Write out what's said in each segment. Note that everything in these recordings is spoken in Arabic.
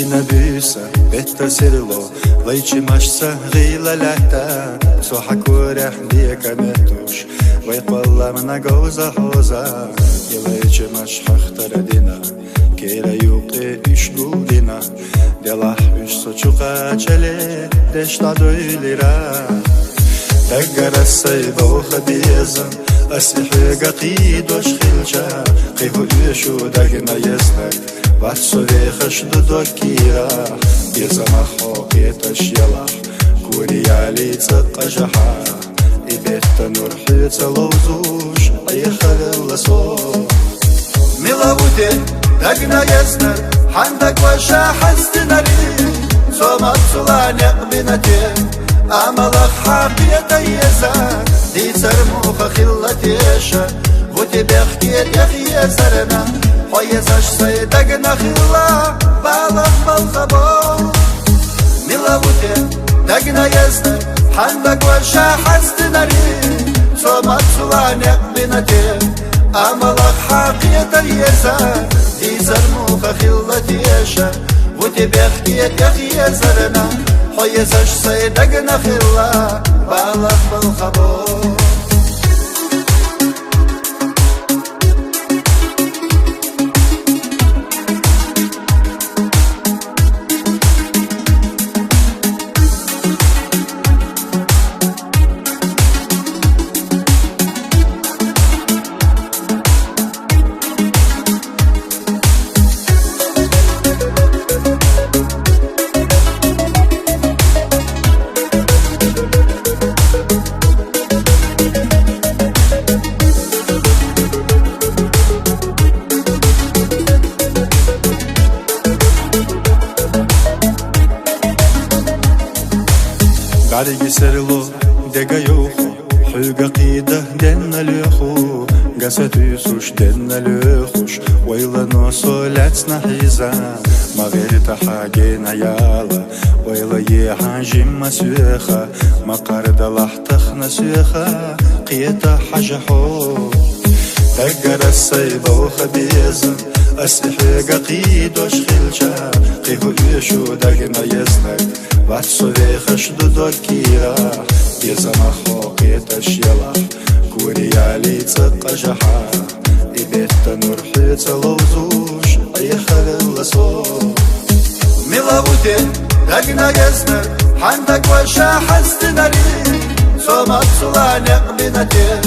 Ina büsa, betta sirlo, laici mașsa, ghila lata, soha kureh dieka metush, vai palla mana gauza hoza, ilaici maș hachtaradina, keira yuqi ishgulina, delah üsh sochuqa chale, deshta doylira, تقرا الصيد وخبيزا أسحي قيد وشخلشا قيهو يشو دقنا يزنك بحسو في خشد دوكيرا بيزا مخوقي تشيلا كوري علي تقجحا إبيت نرحي تلوزوش أي خلال صوت ملابوتي دقنا يزنك حندك وشا حستنري صومت صلان يقبنتي أملك حقية يزا دي سرموخ خلتيشا غوتي بيخكيت يخي زرنا ويزاش سيدقنا خلا بالغ بالخبو ملابوتي دقنا يزنا حندك وشا حستنري صومت صلان يقبنتي أملك حقية يزا دي سرموخ خلتيشا غوتي بيخكيت يخي زرنا ويزاش سيدقنا خلا بالغ بالخبو بعد سرلو دقا يوخو حوقا قيدة دنا ليخو قاسة يسوش دنا ليخوش ويلا نوصو لاتسنا حيزان ما غير تحاقينا يالا ويلا يحاجي مسويخة ما قارد لحتخنا سويخة قيتا حجحو تقر السيبة وخبيزن أسحي قيد وشخلشا قيهو يشو دقنا يزنك بحسو في خشد دوكيرا بيزا مخوقي تشيلا كوري علي تقجحا إبيت نرحي تلوزوش أي خلال صوت ملابوتي دقنا يزنك حندك وشا حستنري صومت صلان يقبنتي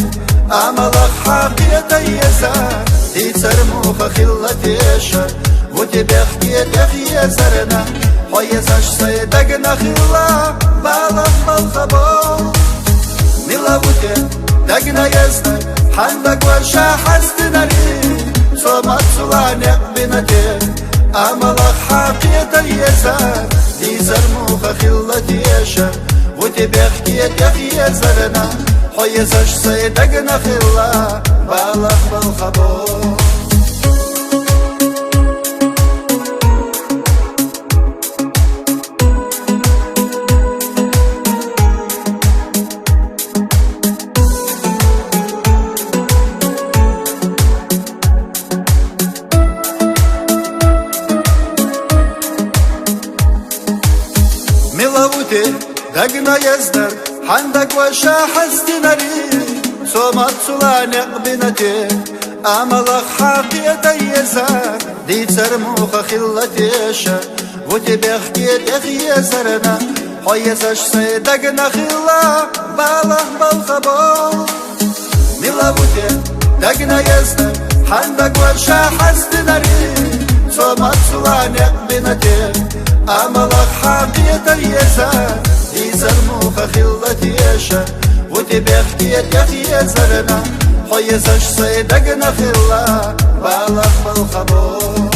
أملك حقية يزا دي ترموخ خلتيشا غوتي بيخكيت يخي زرنا ويزاش سيدقنا خلا بالغ بالخبو ملابوتي دقنا يزنك حندك وشا حستنري صومت صلان يقبنتي أملك حقية يزا دي زرموخ خلتيشا غوتي بيخكيت يخي زرنا ويزاش سيدقنا خلا بالغ بالخبو ملابوتي دقنا يزنر حندك وشا حستنري صومت صلان يقبنتي أملك حقية يزا دي ترموخ خلتيشا غوتي بيخكيت يخي زرنا ويزاش سيدقنا خلا بالغ بالخبو ملابوتي دقنا يزنر حندك وشا حستنري صومت صلان يقبنتي أملك حقية يزا دي زرموخ خلتيشا غوتي بيخكيت يخي زرنا ويزاش سيدقنا خلا بالغ بالخبو